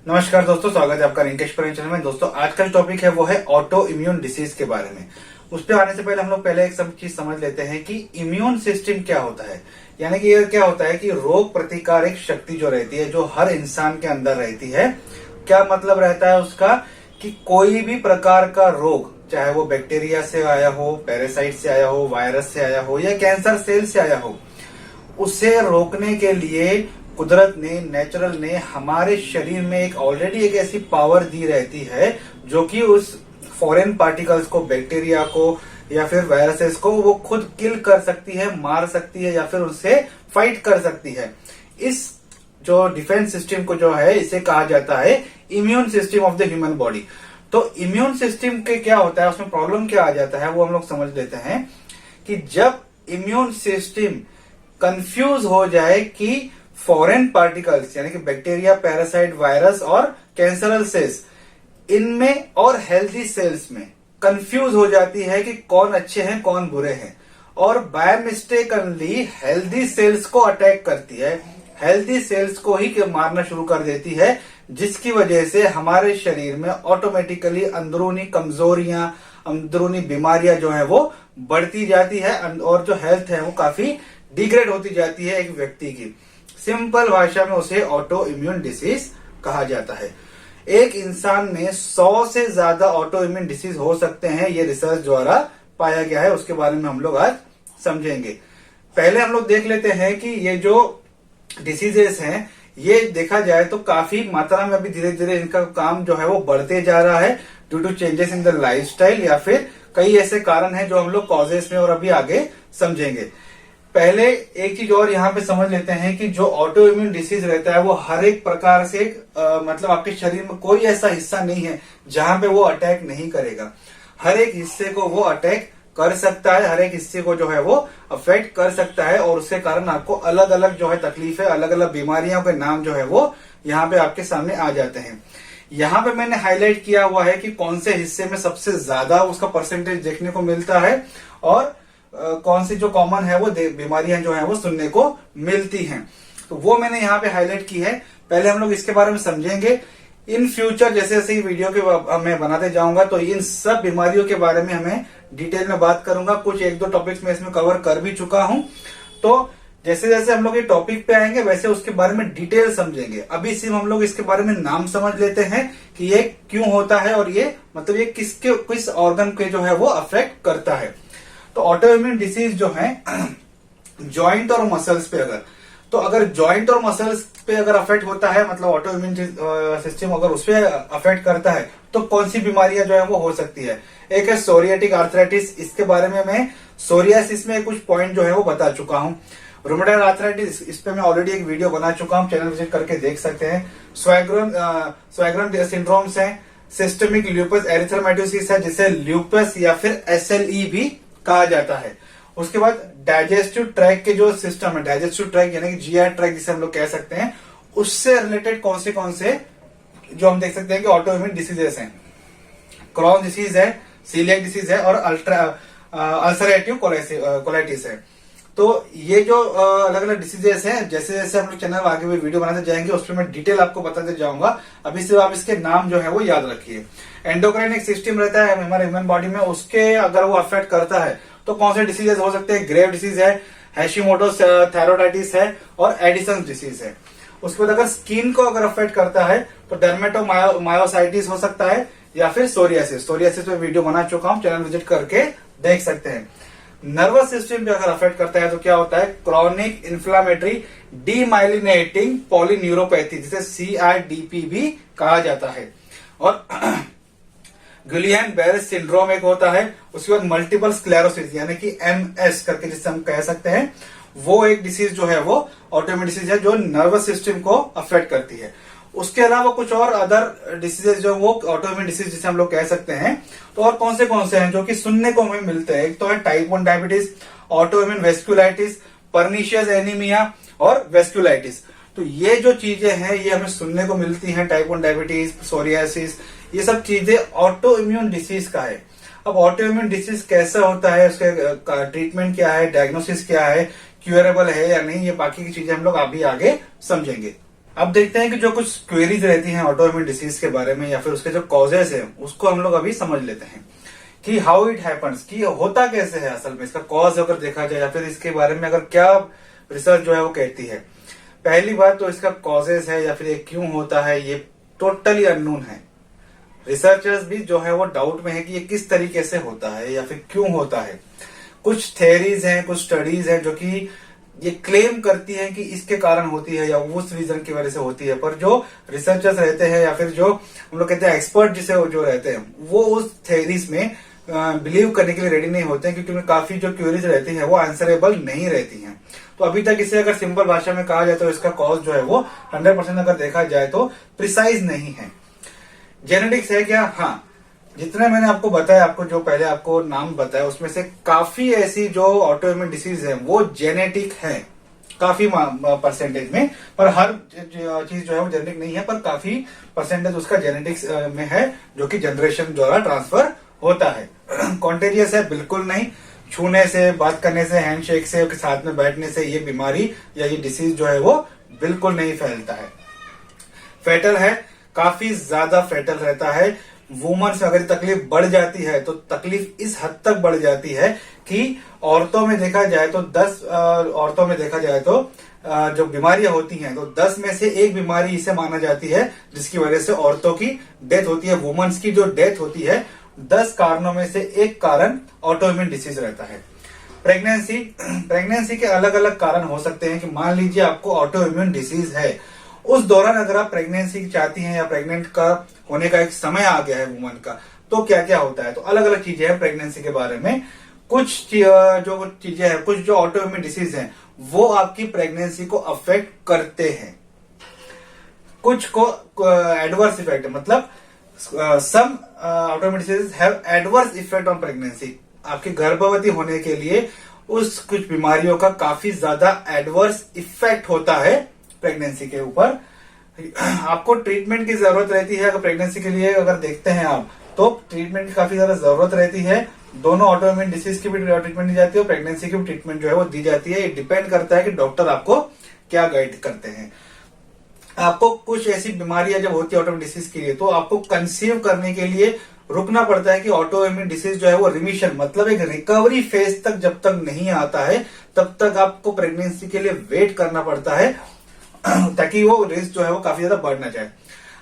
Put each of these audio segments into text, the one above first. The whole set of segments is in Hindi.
नमस्कार दोस्तों, स्वागत है आपका रिंकेश पर चैनल में। दोस्तों आज का जो टॉपिक है वो है ऑटो इम्यून डिसीज के बारे में। उस पर आने से पहले हम लोग पहले एक सब चीज समझ लेते हैं कि इम्यून सिस्टम क्या होता है। यानी कि ये क्या होता है कि रोग प्रतिकारक शक्ति जो रहती है, जो हर इंसान के अंदर रहती है। क्या मतलब रहता है उसका कि कोई भी प्रकार का रोग, चाहे वो बैक्टीरिया से आया हो, पैरासाइट से आया हो, वायरस से आया हो या कैंसर सेल से आया हो, उसे रोकने के लिए कुदरत ने, नेचुरल ने हमारे शरीर में एक ऑलरेडी एक ऐसी पावर दी रहती है जो कि उस फॉरेन पार्टिकल्स को, बैक्टीरिया को या फिर वायरसेस को वो खुद किल कर सकती है, मार सकती है या फिर उससे फाइट कर सकती है। इस जो डिफेंस सिस्टम को जो है इसे कहा जाता है immune system of the human body. तो इम्यून सिस्टम के क्या होता है, उसमें प्रॉब्लम क्या आ जाता है वो हम लोग समझ लेते हैं कि जब इम्यून सिस्टम कंफ्यूज हो जाए कि फॉरेन पार्टिकल्स यानी कि बैक्टीरिया, पैरासाइट, वायरस और कैंसरल सेल्स, इनमें और हेल्दी सेल्स में कंफ्यूज हो जाती है कि कौन अच्छे हैं कौन बुरे हैं, और बाय मिस्टेकनली हेल्दी सेल्स को अटैक करती है, हेल्दी सेल्स को ही मारना शुरू कर देती है, जिसकी वजह से हमारे शरीर में ऑटोमेटिकली अंदरूनी कमजोरियां, अंदरूनी बीमारियां जो है वो बढ़ती जाती है और जो हेल्थ है वो काफी डिग्रेड होती जाती है एक व्यक्ति की। सिंपल भाषा में उसे ऑटो इम्यून डिसीज कहा जाता है। एक इंसान में 100 से ज्यादा ऑटो इम्यून डिसीज हो सकते हैं, ये रिसर्च द्वारा पाया गया है। उसके बारे में हम लोग आज समझेंगे। पहले हम लोग देख लेते हैं कि ये जो डिसीजेस हैं, ये देखा जाए तो काफी मात्रा में अभी धीरे धीरे इनका काम जो है वो बढ़ते जा रहा है due to changes in the lifestyle, या फिर कई ऐसे कारण हैं जो हम लोग कॉजेस में और अभी आगे समझेंगे। पहले एक चीज और यहाँ पे समझ लेते हैं कि जो ऑटो इम्यून डिसीज रहता है वो हर एक प्रकार से मतलब आपके शरीर में कोई ऐसा हिस्सा नहीं है जहां पे वो अटैक नहीं करेगा। हर एक हिस्से को वो अटैक कर सकता है, हर एक हिस्से को जो है वो अफेक्ट कर सकता है, और उसके कारण आपको अलग अलग जो है तकलीफें, अलग अलग बीमारियों के नाम जो है वो यहाँ पे आपके सामने आ जाते हैं। यहाँ पे मैंने हाईलाइट किया हुआ है कि कौन से हिस्से में सबसे ज्यादा उसका परसेंटेज देखने को मिलता है और कौन सी जो कॉमन है वो बीमारियां जो है वो सुनने को मिलती हैं। तो वो मैंने यहाँ पे हाईलाइट की है। पहले हम लोग इसके बारे में समझेंगे। इन फ्यूचर जैसे जैसे वीडियो के मैं बनाते जाऊंगा तो इन सब बीमारियों के बारे में हमें डिटेल में बात करूंगा। कुछ एक दो टॉपिक्स में इसमें कवर कर भी चुका हूं। तो जैसे जैसे हम लोग ये टॉपिक पे आएंगे वैसे उसके बारे में डिटेल समझेंगे। अभी सिर्फ हम लोग इसके बारे में नाम समझ लेते हैं कि ये क्यों होता है और ये मतलब ये किस ऑर्गन के जो है वो अफेक्ट करता है। तो ऑटो इम्यून डिसीज जो है जॉइंट और मसल्स पे अगर जॉइंट और मसल्स पे अगर अफेक्ट होता है, मतलब ऑटो इम्यून सिस्टम अगर उस पे अफेक्ट करता है तो कौन सी बीमारियां जो है वो हो सकती है। एक है सोरियाटिक आर्थराइटिस। इसके बारे में मैं सोरियासिस में कुछ पॉइंट जो है वो बता चुका हूं। रूमेटॉइड आर्थराइटिस, इस पे मैं ऑलरेडी एक वीडियो बना चुका हूं, चैनल विजिट करके देख सकते हैं। स्वैग्रन सिंड्रोम्स है। सिस्टमिक ल्यूपस एरिथ्रोमाटोसिस है, जिसे ल्यूपस या फिर SLE भी कहा जाता है। उसके बाद डाइजेस्टिव ट्रैक के जो सिस्टम है, डाइजेस्टिव ट्रैक यानी कि GI ट्रैक जिसे हम लोग कह सकते हैं, उससे रिलेटेड कौन से जो हम देख सकते हैं कि ऑटो इम्यून डिसीजेस हैं। क्रॉन डिसीज है, सीलियक डिसीज है और अल्सरेटिव कोलाइटिस है। तो ये जो अलग अलग डिसीजेस हैं, जैसे जैसे हम लोग चैनल आगे भी वीडियो बनाते जाएंगे उस पर मैं डिटेल आपको बताते जाऊंगा। अभी सिर्फ आप इसके नाम जो है वो याद रखिए। एंडोक्राइन एक सिस्टम रहता है हमारे ह्यूमन बॉडी में, उसके अगर वो अफेक्ट करता है तो कौन से डिसीजेस हो सकते हैं। ग्रेव डिसीज है, हैशिमोटोस थायरोइडाइटिस है और एडिसन डिसीज है। उसके बाद अगर स्किन को अगर अफेक्ट करता है तो डर्मेटोमायोसाइटिस हो सकता है या फिर सोरियासिस पे वीडियो बना चुका हूं, चैनल विजिट करके देख सकते हैं। नर्वस सिस्टम पे अगर अफेक्ट करता है तो क्या होता है, क्रॉनिक इन्फ्लामेटरी डीमाइलिनेटिंग पॉलीन्यूरोपैथी, जिसे CIDP भी कहा जाता है। और गुलियन बेरेस सिंड्रोम एक होता है। उसके बाद मल्टीपल स्क्लेरोसिस यानी कि MS करके जिसे हम कह सकते हैं, वो एक डिसीज जो है वो ऑटोइम्यून डिसीज है जो नर्वस सिस्टम को अफेक्ट करती है। उसके अलावा कुछ और अदर डिसीजेस जो वो ऑटोइम्यून डिसीज जिसे हम लोग कह सकते हैं। तो और कौन से हैं जो कि सुनने को हमें मिलते हैं। एक तो है type 1 diabetes, autoimmune vasculitis, pernicious anaemia और वेस्कुलाइटिस। तो ये जो चीजें हैं ये हमें सुनने को मिलती हैं। टाइप 1 डायबिटीज, सोरियासिस, ये सब चीजें ऑटो इम्यून डिसीज का है। अब ऑटो इम्यून डिसीज कैसा होता है, उसके ट्रीटमेंट क्या है, डायग्नोसिस क्या है, क्यूरेबल है या नहीं, ये बाकी की चीजें हम लोग अभी आगे समझेंगे। अब देखते हैं कि जो कुछ क्वेरीज रहती हैं ऑटो इम्यून डिसीज के बारे में या फिर उसके जो कॉजेज है उसको हम लोग अभी समझ लेते हैं कि हाउ इट हैपन्स, कि होता कैसे है असल में, इसका कॉज अगर देखा जाए या फिर इसके बारे में अगर क्या रिसर्च जो है वो कहती है। पहली बात तो इसका कॉजेज है या फिर ये क्यों होता है ये टोटली अननोन है। रिसर्चर्स भी जो है वो डाउट में है कि ये किस तरीके से होता है या फिर क्यों होता है। कुछ थेरीज हैं, कुछ स्टडीज हैं जो कि ये क्लेम करती हैं कि इसके कारण होती है या उस रीजन की वजह से होती है, पर जो रिसर्चर्स रहते हैं या फिर जो हम लोग कहते हैं एक्सपर्ट जिसे जो रहते हैं वो उस थेरीज में बिलीव करने के लिए रेडी नहीं होते हैं, क्योंकि उनमें काफी जो क्यूरीज रहती हैं वो आंसरेबल नहीं रहती हैं। तो अभी तक इसे अगर सिंपल भाषा में कहा जाए तो इसका कॉज जो है वो 100% अगर देखा जाए तो प्रिसाइज नहीं है। जेनेटिक्स है क्या? हाँ, जितना मैंने आपको बताया, आपको जो पहले आपको नाम बताया उसमें से काफी ऐसी जो ऑटो इम्यून डिसीज है वो जेनेटिक है काफी परसेंटेज में, पर हर चीज जो है वो जेनेटिक नहीं है, पर काफी परसेंटेज उसका जेनेटिक्स में है जो कि जनरेशन द्वारा ट्रांसफर होता है। कॉन्टेजियस है? बिल्कुल नहीं। छूने से, बात करने से, हैंडशेक से, साथ में बैठने से ये बीमारी या ये डिसीज जो है वो बिल्कुल नहीं फैलता है। फेटल है? काफी ज्यादा फेटल रहता है। वुमन्स में अगर तकलीफ बढ़ जाती है तो तकलीफ इस हद तक बढ़ जाती है कि औरतों में देखा जाए तो 10 औरतों में देखा जाए तो जो बीमारियां होती हैं तो 10 में से एक बीमारी इसे माना जाती है जिसकी वजह से औरतों की डेथ होती है। वुमन्स की जो डेथ होती है 10 कारणों में से एक कारण ऑटो इम्यून डिसीज रहता है। प्रेगनेंसी के अलग अलग कारण हो सकते हैं कि मान लीजिए आपको ऑटो इम्यून डिसीज है, उस दौरान अगर आप प्रेगनेंसी चाहती हैं या प्रेग्नेंट का होने का एक समय आ गया है वुमन का, तो क्या क्या होता है। तो अलग अलग चीजें हैं प्रेगनेंसी के बारे में। कुछ जो चीजें हैं, कुछ जो ऑटो इम्यून डिसीज हैं वो आपकी प्रेगनेंसी को अफेक्ट करते हैं, कुछ को एडवर्स इफेक्ट, मतलब some autoimmune disease have adverse effect on pregnancy. आपके गर्भवती होने के लिए उस कुछ बीमारियों का काफी ज्यादा एडवर्स इफेक्ट होता है प्रेगनेंसी के ऊपर। आपको ट्रीटमेंट की जरूरत रहती है। अगर प्रेगनेंसी के लिए अगर देखते हैं आप तो ट्रीटमेंट की काफी ज्यादा जरूरत रहती है। दोनों ऑटो इम्यून डिसीज की भी ट्रीटमेंट दी जाती है और प्रेगनेंसी की भी ट्रीटमेंट जो है वो दी जाती है। ये डिपेंड करता है कि डॉक्टर आपको क्या गाइड करते हैं। आपको कुछ ऐसी बीमारियां जब होती है ऑटो इम्यून डिसीज के लिए तो आपको कंसीव करने के लिए रुकना पड़ता है कि ऑटो इम्यून डिसीज जो है वो रिमिशन, मतलब एक रिकवरी फेज तक जब तक नहीं आता है तब तक आपको प्रेगनेंसी के लिए वेट करना पड़ता है ताकि वो रिस्क जो है वो काफी ज्यादा बढ़ ना जाए।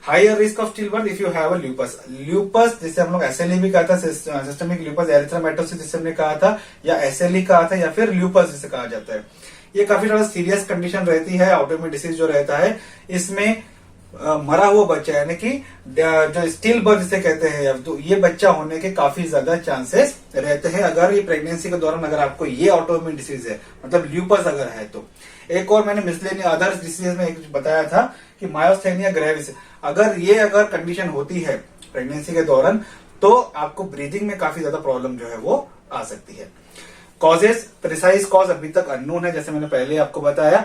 Higher risk of stillbirth if you have a lupus जिसे हम लोग एसएलई भी कहा था, सिस्टमिक ल्यूपस एरिथ्रोमाइटोसिस जिसे हमने कहा था, या एसएलई कहा था, या फिर ल्यूपस जिसे कहा जाता है। ये काफी ज्यादा सीरियस कंडीशन रहती है। ऑटोइम्यून डिसीज जो रहता है इसमें मरा हुआ बच्चा यानी कि जो स्टिल बर्थ जिसे कहते हैं, तो ये बच्चा होने के काफी ज्यादा चांसेस रहते हैं अगर ये प्रेगनेंसी के दौरान अगर आपको ये ऑटोइम्यून डिसीज है, मतलब ल्यूपस अगर है तो। एक और मैंने मिसलेनियस अदर्स डिसीज में एक बताया था कि मायोस्थेनिया ग्रेविस, अगर कंडीशन होती है प्रेगनेंसी के दौरान तो आपको ब्रीदिंग में काफी ज्यादा प्रॉब्लम जो है वो आ सकती है। कॉजेस, प्रिसाइज कॉज अभी तक अननोन है जैसे मैंने पहले आपको बताया,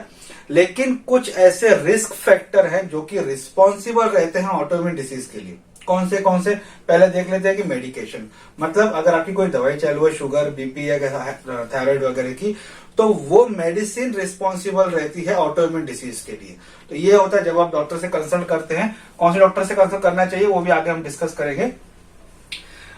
लेकिन कुछ ऐसे रिस्क फैक्टर हैं जो कि रिस्पॉन्सिबल रहते हैं ऑटोइम्यून डिसीज के लिए। कौन से पहले देख लेते हैं कि मेडिकेशन, मतलब अगर आपकी कोई दवाई चालू है शुगर, बीपी या थायराइड वगैरह की, तो वो मेडिसिन रिस्पॉन्सिबल रहती है ऑटोइम्यून डिसीज के लिए। तो ये होता है जब आप डॉक्टर से कंसल्ट करते हैं, कौन से डॉक्टर से कंसल्ट करना चाहिए वो भी आगे हम डिस्कस करेंगे।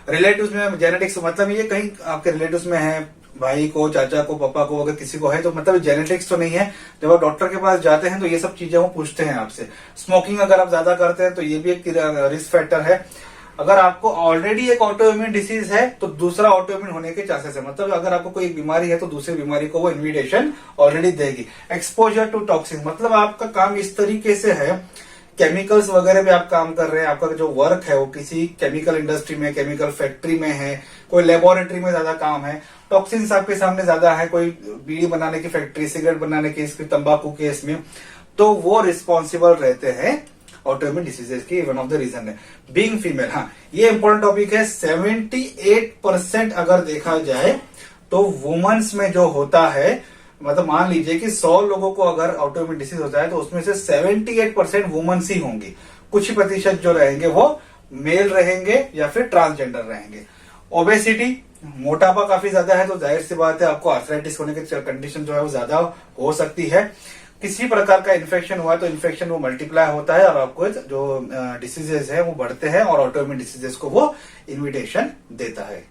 रिलेटिव्स में जेनेटिक्स, मतलब ये कहीं आपके रिलेटिव्स में है, भाई को, चाचा को, पापा को, अगर किसी को है तो मतलब जेनेटिक्स तो नहीं है। जब आप डॉक्टर के पास जाते हैं तो ये सब चीजें वो पूछते हैं आपसे। स्मोकिंग अगर आप ज्यादा करते हैं तो ये भी एक रिस्क फैक्टर है। अगर आपको ऑलरेडी एक ऑटोइम्यून डिसीज है तो दूसरा ऑटोइम्यून होने के चांसेस है, मतलब अगर आपको कोई बीमारी है तो दूसरी बीमारी को वो इन्विटेशन ऑलरेडी देगी। एक्सपोजर टू टॉक्सिन, मतलब आपका काम इस तरीके से है, केमिकल्स वगैरह भी आप काम कर रहे हैं, आपका जो वर्क है वो किसी केमिकल इंडस्ट्री में, केमिकल फैक्ट्री में है, कोई लेबोरेटरी में ज्यादा काम है, टॉक्सिन्स आपके सामने ज्यादा है, कोई बीड़ी बनाने की फैक्ट्री, सिगरेट बनाने की, तंबाकू के इसमें, तो वो रिस्पॉन्सिबल रहते हैं ऑटोइम्यून डिसीजेस की। वन ऑफ द रीजन है बीइंग फीमेल। हाँ, ये इंपॉर्टेंट टॉपिक है। 78% अगर देखा जाए तो वुमेन्स में जो होता है, मतलब मान लीजिए कि 100 लोगों को अगर ऑटोइम्यून डिसीज होता है तो उसमें से 78% वुमेन्स ही होंगी। कुछ ही प्रतिशत जो रहेंगे वो मेल रहेंगे या फिर ट्रांसजेंडर रहेंगे। ओबेसिटी, मोटापा काफी ज्यादा है तो जाहिर सी बात है आपको आर्थराइटिस होने की कंडीशन जो है वो ज्यादा हो सकती है। किसी प्रकार का इन्फेक्शन हुआ है तो इन्फेक्शन वो मल्टीप्लाई होता है और आपको जो डिसीजेस है वो बढ़ते हैं और ऑटोइम्यून डिसीजेस को वो इन्विटेशन देता है।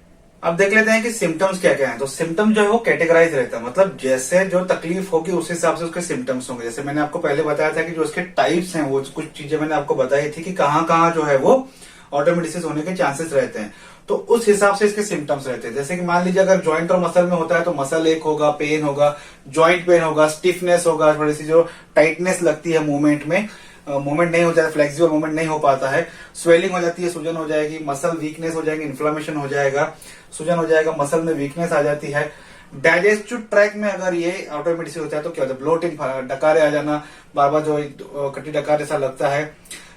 अब देख लेते हैं कि सिम्टम्स क्या क्या हैं। तो सिम्टम जो है वो कैटेगराइज रहता है, मतलब जैसे जो तकलीफ होगी उस हिसाब से उसके सिम्टम्स होंगे। जैसे मैंने आपको पहले बताया था कि जो उसके टाइप्स हैं वो कुछ चीजें मैंने आपको बताई थी कि कहाँ कहाँ जो है वो ऑटोइम्यून डिसीज होने के चांसेस रहते हैं, तो उस हिसाब से इसके सिम्टम्स रहते हैं। जैसे कि मान लीजिए अगर जॉइंट और मसल में होता है तो मसल एक होगा, पेन होगा, जॉइंट पेन होगा, स्टिफनेस होगा, थोड़ी सी जो टाइटनेस लगती है मूवमेंट में, मूवमेंट नहीं हो जाता, फ्लेक्सिबल मूवमेंट नहीं हो पाता है, स्वेलिंग हो जाती है, सूजन हो जाएगी, मसल वीकनेस हो जाएगी, इन्फ्लामेशन हो जाएगा, सूजन हो जाएगा, मसल में वीकनेस आ जाती है। डाइजेस्टिव ट्रैक में अगर ये ऑटोइम्यून डिसीज होता है तो क्या होता है, ब्लोटिंग, डकारे आ जाना, बार बार जो कटी डकार जैसा लगता है,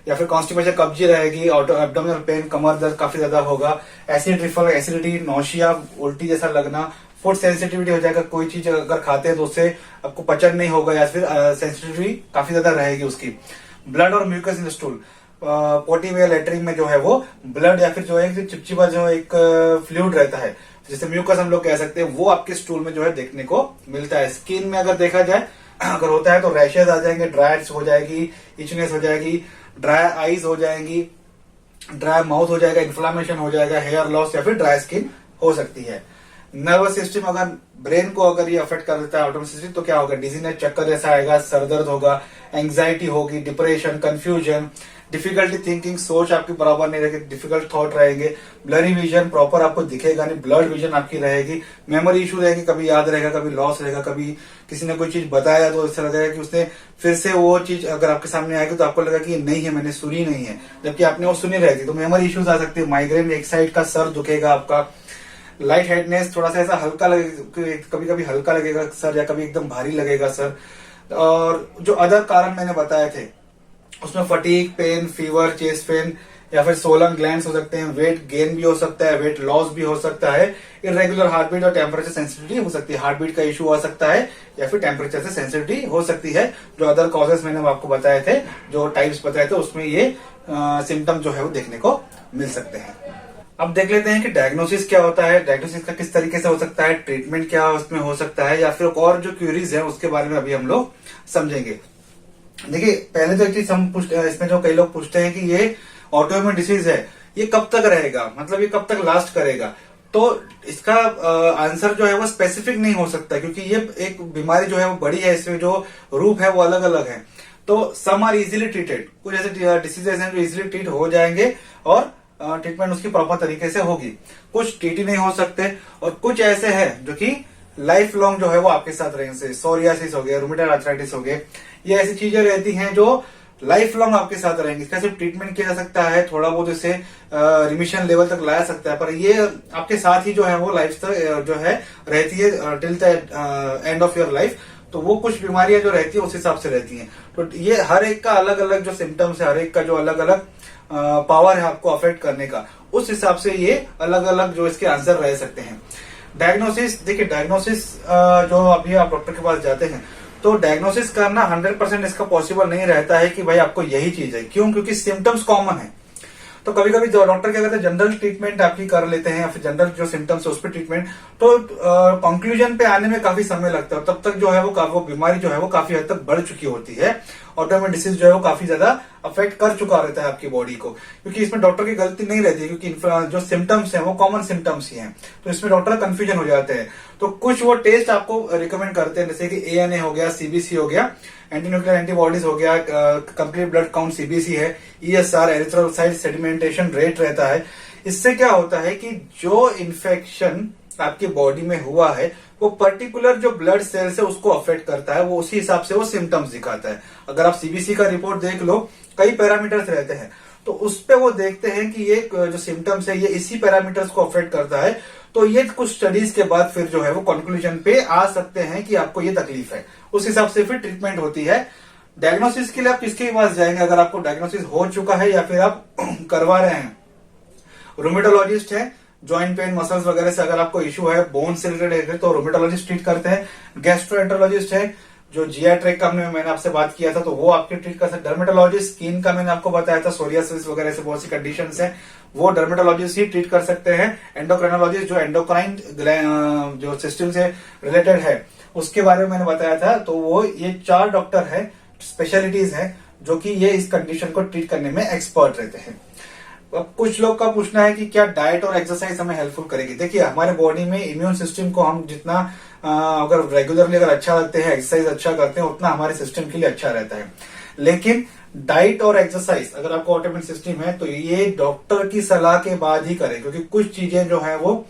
या फिर कॉन्स्टिपेशन, कब्जी रहेगी, एब्डोमिनल पेन, कमर दर्द काफी ज्यादा होगा, एसिड रिफल, एसिडिटी, नौशिया, उल्टी जैसा लगना, फूड सेंसिटिविटी हो जाएगा, कोई चीज अगर खाते हैं तो उससे आपको पचन नहीं होगा या फिर सेंसिटिविटी काफी ज्यादा रहेगी उसकी। ब्लड और म्यूकस इन स्टूल, पोटी में, लेटरिन में जो है वो ब्लड या फिर जो है चिपचिपा जो एक फ्लूइड रहता है, जैसे म्यूकस हम लोग कह सकते हैं, वो आपके स्टूल में जो है देखने को मिलता है। स्किन में अगर देखा जाए अगर होता है तो रैशेज आ जाएंगे, ड्राइड्स हो जाएगी, इचनेस हो जाएगी, ड्राई आईज हो जाएंगी, ड्राई माउथ हो जाएगा, इन्फ्लामेशन हो जाएगा, हेयर लॉस या फिर ड्राई स्किन हो सकती है। नर्वस सिस्टम, अगर ब्रेन को अगर ये अफेक्ट कर देता है ऑटोनोमिक सिस्टम तो क्या होगा, डिजीनेस, चक्कर जैसा आएगा, सरदर्द होगा, एंग्जाइटी होगी, डिप्रेशन, कंफ्यूजन, डिफिकल्टी थिंकिंग, सोच आपकी बराबर नहीं रहेगी, डिफिकल्ट थॉट रहेंगे, ब्लरी विजन, प्रॉपर आपको दिखेगा नहीं, ब्लड विजन आपकी रहेगी, मेमोरी इशू रहेगी, कभी याद रहेगा, कभी लॉस रहेगा, कभी किसी ने कोई चीज बताया तो ऐसा लगेगा कि उसने फिर से वो चीज अगर आपके सामने आएगी तो आपको लगेगा कि ये नहीं है, मैंने सुनी नहीं है, जबकि आपने वो सुनी रहेगी। तो मेमोरी इश्यूज आ सकती है, माइग्रेन, एक साइड का सर दुखेगा आपका, लाइट हेडनेस, थोड़ा सा ऐसा हल्का लगेगा, कभी कभी हल्का लगेगा सर या कभी एकदम भारी लगेगा सर। और जो अदर कारण मैंने बताए थे उसमें fatigue, pain, fever, chest pain या फिर सोलन ग्लैंड्स हो सकते हैं, वेट गेन भी हो सकता है, वेट लॉस भी हो सकता है, इरेगुलर हार्टबीट और टेम्परेचर सेंसिटिविटी हो सकती है, हार्टबीट का इशू आ सकता है या फिर टेम्परेचर से सेंसिटिविटी हो सकती है। जो अदर कॉजेस मैंने आपको बताए थे, जो टाइप्स बताए थे, उसमें ये सिम्टम जो है वो देखने को मिल सकते हैं। अब देख लेते हैं कि डायग्नोसिस क्या होता है, डायग्नोसिस का किस तरीके से हो सकता है, ट्रीटमेंट क्या उसमें हो सकता है, या फिर और जो क्यूरीज है उसके बारे में अभी हम लोग समझेंगे। देखिए, पहले तो एक चीज हम इसमें जो कई लोग पूछते हैं कि ये ऑटोइम्यून डिसीज है, ये कब तक रहेगा, मतलब ये कब तक लास्ट करेगा। तो इसका आंसर जो है वो स्पेसिफिक नहीं हो सकता, क्योंकि ये एक बीमारी जो है वो बड़ी है, इसमें जो रूप है वो अलग अलग है। तो सम आर इजिली ट्रीटेड, कुछ ऐसे डिसीजेस हैं जो इजिली ट्रीट हो जाएंगे और ट्रीटमेंट उसकी प्रॉपर तरीके से होगी, कुछ ट्रीट ही नहीं हो सकते, और कुछ ऐसे हैं जो कि लाइफ लॉन्ग जो है वो आपके साथ रहेंगे। सोरियासिस हो गया, रूमेटॉइड आर्थराइटिस हो गए, ये ऐसी चीजें रहती हैं जो लाइफ लॉन्ग आपके साथ रहेंगी। इसका सिर्फ ट्रीटमेंट किया जा सकता है, थोड़ा बहुत इसे रिमिशन लेवल तक लाया सकता है, पर ये आपके साथ ही जो है वो लाइफ जो है रहती है till the end of your life. तो वो कुछ बीमारियां जो रहती है उस हिसाब से रहती हैं। तो ये हर एक का अलग अलग जो सिम्टम्स है, हर एक का जो अलग अलग पावर है आपको अफेक्ट करने का, उस हिसाब से ये अलग अलग जो इसके आंसर रह सकते हैं। डायग्नोसिस, देखिए डायग्नोसिस जो अभी आप डॉक्टर के पास जाते हैं तो डायग्नोसिस करना 100% इसका पॉसिबल नहीं रहता है कि भाई आपको यही चीज है। क्यों? क्योंकि सिम्टम्स कॉमन है। तो कभी कभी डॉक्टर क्या करते हैं, जनरल ट्रीटमेंट आपकी कर लेते हैं या फिर जनरल जो सिम्टम्स है उस पर ट्रीटमेंट, तो कंक्लूजन पे आने में काफी समय लगता है, तब तक जो है वो बीमारी जो है वो काफी हद तक बढ़ चुकी होती है। ऑटोइम्यून डिसीज जो है वो काफी ज्यादा अफेक्ट कर चुका रहता है आपकी बॉडी को, क्योंकि इसमें डॉक्टर की गलती नहीं रहती है, क्योंकि जो सिम्टम्स हैं वो कॉमन सिम्टम्स ही हैं, तो इसमें डॉक्टर कंफ्यूजन हो जाते हैं। तो कुछ वो टेस्ट आपको रिकमेंड करते हैं, जैसे कि ANA हो गया, CBC हो गया, एंटी न्यूक्लियर एंटीबॉडीज हो गया, कंप्लीट ब्लड काउंट CBC है, ESR, एरिथ्रोसाइट सेडिमेंटेशन रेट रहता है। इससे क्या होता है कि जो इन्फेक्शन आपकी बॉडी में हुआ है वो पर्टिकुलर जो ब्लड सेल्स है उसको अफेक्ट करता है, वो उसी हिसाब से वो सिम्टम्स दिखाता है। अगर आप CBC का रिपोर्ट देख लो, कई पैरामीटर्स रहते हैं, तो उस पे वो देखते हैं कि ये जो सिम्टम्स है ये इसी पैरामीटर्स को अफेक्ट करता है। तो ये कुछ स्टडीज के बाद फिर जो है वो कंक्लूजन पे आ सकते हैं कि आपको ये तकलीफ है, उस हिसाब से फिर ट्रीटमेंट होती है। डायग्नोसिस के लिए आप किसके पास जाएंगे अगर आपको डायग्नोसिस हो चुका है या फिर आप करवा रहे हैं? रूमेटोलॉजिस्ट है, जॉइंट पेन, मसल्स वगैरह से अगर आपको इशू है, बोन से रिलेटेड है तो रूमेटोलॉजिस्ट ट्रीट करते हैं। गैस्ट्रोएंटरोलॉजिस्ट है, जो GI ट्रैक का मैंने आपसे बात किया था तो वो आपके ट्रीट कर सकते हैं। डर्मेटोलॉजिस्ट, स्किन का मैंने आपको बताया था, सोरियासिस वगैरह से बहुत सी कंडीशंस हैं, वो डर्मेटोलॉजिस्ट ही ट्रीट कर सकते हैं। एंडोक्राइनोलॉजिस्ट जो एंडोक्राइन जो सिस्टम से रिलेटेड है उसके बारे में मैंने बताया था। तो वो ये 4 डॉक्टर है, स्पेशलिटीज है, जो कि ये इस कंडीशन को ट्रीट करने में एक्सपर्ट रहते हैं। अब कुछ लोग का पूछना है कि क्या डाइट और एक्सरसाइज हमें हेल्पफुल करेगी। देखिए, हमारे बॉडी में इम्यून सिस्टम को हम जितना अगर रेगुलरली अगर अच्छा रखते हैं, एक्सरसाइज अच्छा करते हैं, उतना हमारे सिस्टम के लिए अच्छा रहता है। लेकिन डाइट और एक्सरसाइज अगर आपको ऑटोइम्यून सिस्टम है तो ये डॉक्टर की सलाह के बाद ही करें, क्योंकि कुछ चीजें जो है वो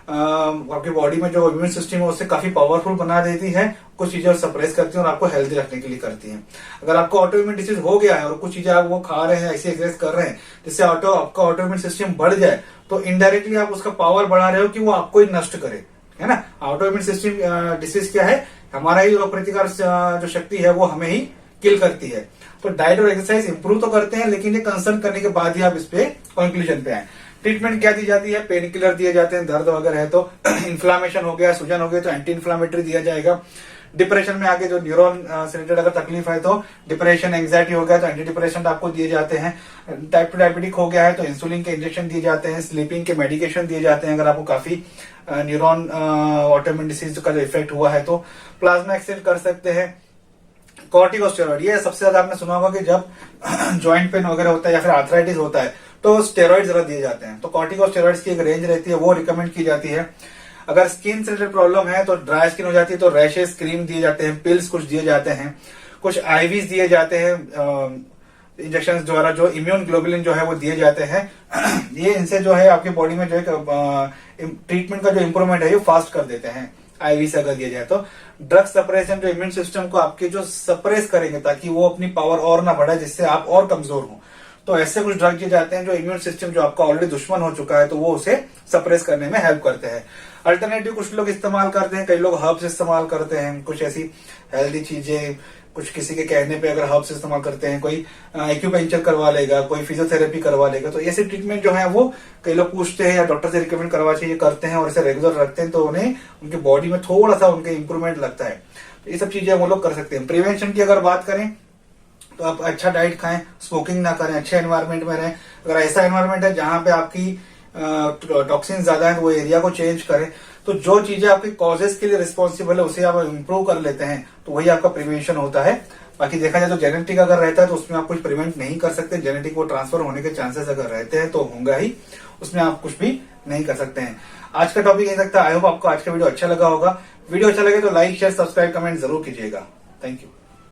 आपकी बॉडी में जो इम्यून सिस्टम है उससे काफी पावरफुल बना देती है, कुछ चीजें सप्रेस करती है और आपको हेल्दी रखने के लिए करती है। अगर आपको ऑटोइम्यून डिसीज हो गया है और कुछ चीजें आप वो खा रहे हैं, ऐसी एक्सरसाइज कर रहे हैं जिससे आपका ऑटोइम्यून सिस्टम बढ़ जाए, तो इनडायरेक्टली आप उसका पावर बढ़ा रहे हो कि वो आपको ही नष्ट करे, है ना। ऑटोइम्यून सिस्टम डिसीज क्या है, हमारा ही रोग प्रतिकार जो शक्ति है वो हमें ही किल करती है। तो डाइट और एक्सरसाइज इंप्रूव तो करते हैं, लेकिन ये कंसल्ट करने के बाद ही आप इस पे कंक्लूजन पे आए। ट्रीटमेंट क्या दी जाती है, पेन किलर दिए जाते हैं, दर्द वगैरह है तो इन्फ्लामेशन हो गया, सूजन हो गया तो एंटी इन्फ्लामेटरी दिया जाएगा। डिप्रेशन में आगे जो न्यूरॉन से रिलेटेड अगर तकलीफ है तो डिप्रेशन एंग्जाइटी हो गया तो एंटी डिप्रेशन आपको दिए जाते हैं। टाइप 2 डायबिटिक हो गया है तो इंसुलिन के इंजेक्शन दिए जाते हैं, स्लीपिंग के मेडिकेशन दिए जाते हैं अगर आपको काफी न्यूरॉन ऑटोइम्यून डिसीज का इफेक्ट हुआ है तो। प्लाज्मा एक्सचेंज कर सकते हैं। कॉर्टिकोस्टेरॉइड, ये सबसे ज्यादा आपने सुना होगा कि जब जॉइंट पेन वगैरह होता है या फिर आर्थराइटिस होता है तो स्टेरॉइड जरा दिए जाते हैं, तो कॉर्टिकोस्टेरॉइड्स की एक रेंज रहती है, वो रिकमेंड की जाती है। अगर स्किन से रिलेटेड प्रॉब्लम है तो ड्राई स्किन हो जाती है तो रैशेस क्रीम दिए जाते हैं, पिल्स कुछ दिए जाते हैं, कुछ आईवीज दिए जाते हैं इंजेक्शन द्वारा, जो इम्यून ग्लोबुलिन जो है वो दिए जाते हैं। ये इनसे जो है आपकी बॉडी में जो है ट्रीटमेंट का जो इंप्रूवमेंट है ये फास्ट कर देते हैं आईवी से अगर दिया जाए तो। ड्रग सप्रेशन जो इम्यून सिस्टम को आपके जो सप्रेस करेंगे ताकि वो अपनी पावर और ना बढ़े, जिससे आप और कमजोर हो, तो ऐसे कुछ ड्रग दिए जाते हैं जो इम्यून सिस्टम जो आपका ऑलरेडी दुश्मन हो चुका है तो वो उसे सप्रेस करने में हेल्प करते हैं। अल्टरनेटिव कुछ लोग इस्तेमाल करते हैं, कई लोग हर्ब्स इस्तेमाल करते हैं, कुछ ऐसी हेल्दी चीजें, कुछ किसी के कहने पे अगर हर्ब्स इस्तेमाल करते हैं, कोई एक्यूपेंचर करवा लेगा, कोई फिजियोथेरेपी करवा लेगा। तो ऐसे ट्रीटमेंट जो है वो कई लोग पूछते हैं या डॉक्टर से रिकमेंड करवा चाहिए, करते हैं और इसे रेगुलर रखते हैं तो उन्हें उनकी बॉडी में थोड़ा सा उनके इंप्रूवमेंट लगता है। तो ये सब चीजें वो लोग कर सकते हैं। प्रिवेंशन की अगर बात करें तो आप अच्छा डाइट खाएं, स्मोकिंग ना करें, अच्छे एनवायरनमेंट में रहें। अगर ऐसा एनवायरनमेंट है जहां पे आपकी टॉक्सिन ज्यादा है तो वो एरिया को चेंज करें। तो जो चीजें आपके कॉजेस के लिए रिस्पॉन्सिबल है उसे आप इम्प्रूव कर लेते हैं तो वही आपका प्रिवेंशन होता है। बाकी देखा जाए तो जेनेटिक अगर रहता है तो उसमें आप कुछ प्रिवेंट नहीं कर सकते, जेनेटिक वो ट्रांसफर होने के चांसेस अगर रहते हैं तो होगा ही, उसमें आप कुछ भी नहीं कर सकते हैं। आज का टॉपिक यही सकता है। आई होप आपको आज का वीडियो अच्छा लगा होगा। वीडियो अच्छा लगे तो लाइक शेयर सब्सक्राइब कमेंट जरूर कीजिएगा। Thank you.